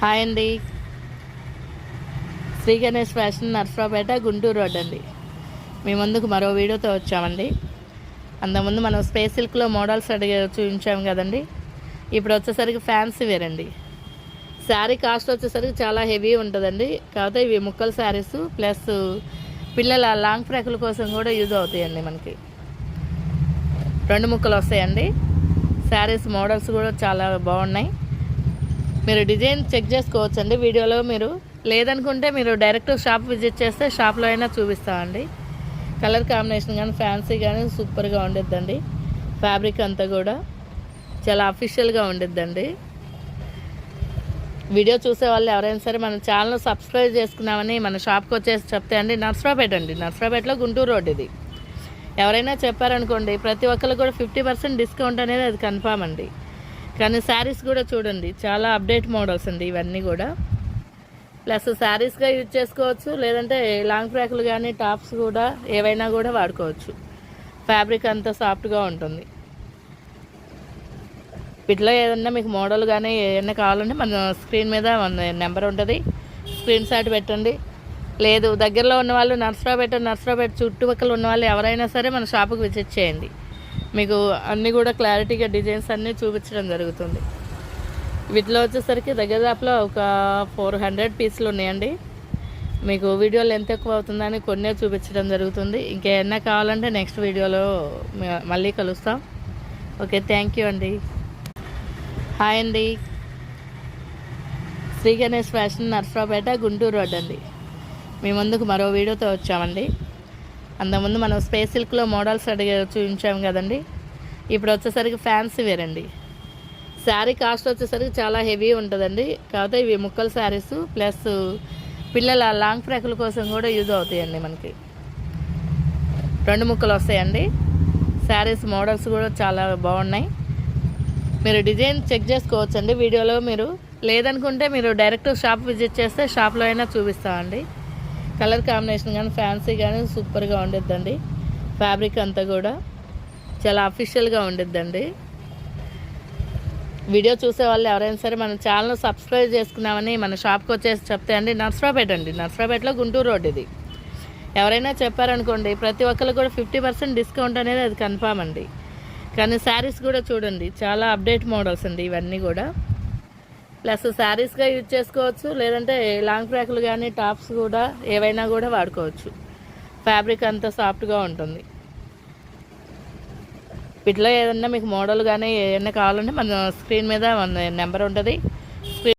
Hi అండి. Shri Ganesh fashion Narasaraopet Guntur road అండి. మీ ముందుకు మరో వీడియోతో వచ్చామండి. అంతకుముందు మనం స్పేస్ సిల్క్లో మోడల్స్ చూపించాము కదండి. ఇప్పుడు వచ్చేసరికి ఫ్యాన్సీ వేర్ అండి. శారీ కాస్ట్ వచ్చేసరికి చాలా హెవీ ఉంటుందండి. కాకపోతే ఇవి ముక్కల శారీస్ ప్లస్ పిల్లల లాంగ్ ఫ్రాకుల కోసం కూడా యూజ్ అవుతాయండి. మనకి 2 ముక్కలు వస్తాయండి. శారీస్ మోడల్స్ కూడా చాలా బాగున్నాయి. మీరు డిజైన్ చెక్ చేసుకోవచ్చండి వీడియోలో. మీరు లేదనుకుంటే మీరు డైరెక్ట్ షాప్ విజిట్ చేస్తే షాప్లో అయినా చూపిస్తామండి. కలర్ కాంబినేషన్ కానీ ఫ్యాన్సీ కానీ సూపర్గా ఉండిద్దండి. ఫ్యాబ్రిక్ అంతా కూడా చాలా అఫీషియల్గా ఉండిద్దండి. వీడియో చూసే వాళ్ళు ఎవరైనా సరే మన ఛానల్ సబ్స్క్రైబ్ చేసుకున్నామని మన షాప్కి వచ్చేసి చెప్తే అండి. నర్సరావుపేట అండి, నర్సరావుపేటలో గుంటూరు రోడ్ ఇది. ఎవరైనా చెప్పారనుకోండి ప్రతి ఒక్కరు కూడా 50% డిస్కౌంట్ అనేది అది కన్ఫామ్ అండి. కానీ శారీస్ కూడా చూడండి చాలా అప్డేట్ మోడల్స్ అండి ఇవన్నీ కూడా. ప్లస్ శారీస్గా యూజ్ చేసుకోవచ్చు, లేదంటే లాంగ్ ఫ్రాకులు కానీ టాప్స్ కూడా ఏవైనా కూడా వాడుకోవచ్చు. ఫ్యాబ్రిక్ అంతా సాఫ్ట్గా ఉంటుంది. వీటిలో ఏదన్నా మీకు మోడల్ కానీ ఏదైనా కావాలంటే మన స్క్రీన్ మీద మన నెంబర్ ఉంటుంది, స్క్రీన్ షాట్ పెట్టండి. లేదు దగ్గరలో ఉన్న వాళ్ళు నర్సరావుపేట చుట్టుపక్కల ఉన్న వాళ్ళు ఎవరైనా సరే మన షాపుకి విజిట్ చేయండి. మీకు అన్నీ కూడా క్లారిటీగా డిజైన్స్ అన్నీ చూపించడం జరుగుతుంది. వీటిలో వచ్చేసరికి దగ్గరలో ఒక 400 పీసులు ఉన్నాయండి. మీకు వీడియోలో ఎంత ఎక్కువ అవుతుందని కొన్నే చూపించడం జరుగుతుంది. ఇంకేమన్నా కావాలంటే నెక్స్ట్ వీడియోలో మళ్ళీ కలుస్తాం. ఓకే, థ్యాంక్ యూ అండి. హాయ్ అండి. శ్రీ గణేష్ ఫ్యాషన్ నర్సరావుపేట గుంటూరు రోడ్ అండి. మీ ముందుకు మరో వీడియోతో వచ్చామండి. అంతకుముందు మనం స్పేస్ సిల్క్లో మోడల్స్ చూపించాము కదండి. ఇప్పుడు వచ్చేసరికి ఫ్యాన్సీ వేర్ అండి. శారీ కాస్ట్ వచ్చేసరికి చాలా హెవీ ఉంటుందండి. కాకపోతే ఇవి ముక్కల శారీస్ ప్లస్ పిల్లల లాంగ్ ఫ్రాకుల కోసం కూడా యూజ్ అవుతాయండి. మనకి 2 ముక్కలు వస్తాయండి. శారీస్ మోడల్స్ కూడా చాలా బాగున్నాయి. మీరు డిజైన్ చెక్ చేసుకోవచ్చండి వీడియోలో. మీరు లేదనుకుంటే మీరు డైరెక్ట్ షాప్ విజిట్ చేస్తే షాప్లో అయినా చూపిస్తామండి. కలర్ కాంబినేషన్ కానీ ఫ్యాన్సీ కానీ సూపర్గా ఉండిద్దండి. ఫ్యాబ్రిక్ అంతా కూడా చాలా అఫీషియల్గా ఉండిద్దండి. వీడియో చూసే వాళ్ళు ఎవరైనా సరే మన ఛానల్ సబ్స్క్రైబ్ చేసుకున్నామని మన షాప్కి వచ్చేసి చెప్తే అండి. నర్సరావుపేట అండి, నర్సరావుపేటలో గుంటూరు రోడ్ ఇది. ఎవరైనా చెప్పారనుకోండి ప్రతి ఒక్కరు కూడా 50% డిస్కౌంట్ అనేది అది కన్ఫామ్ అండి. కానీ శారీస్ కూడా చూడండి చాలా అప్డేట్ మోడల్స్ అండి ఇవన్నీ కూడా. ప్లస్ శారీస్గా యూజ్ చేసుకోవచ్చు, లేదంటే లాంగ్ ఫ్రాకులు కానీ టాప్స్ కూడా ఏవైనా కూడా వాడుకోవచ్చు. ఫ్యాబ్రిక్ అంతా సాఫ్ట్గా ఉంటుంది. వీటిలో ఏదన్నా మీకు మోడల్ కానీ ఏదైనా కావాలంటే మన స్క్రీన్ మీద మన నెంబర్ ఉంటుంది,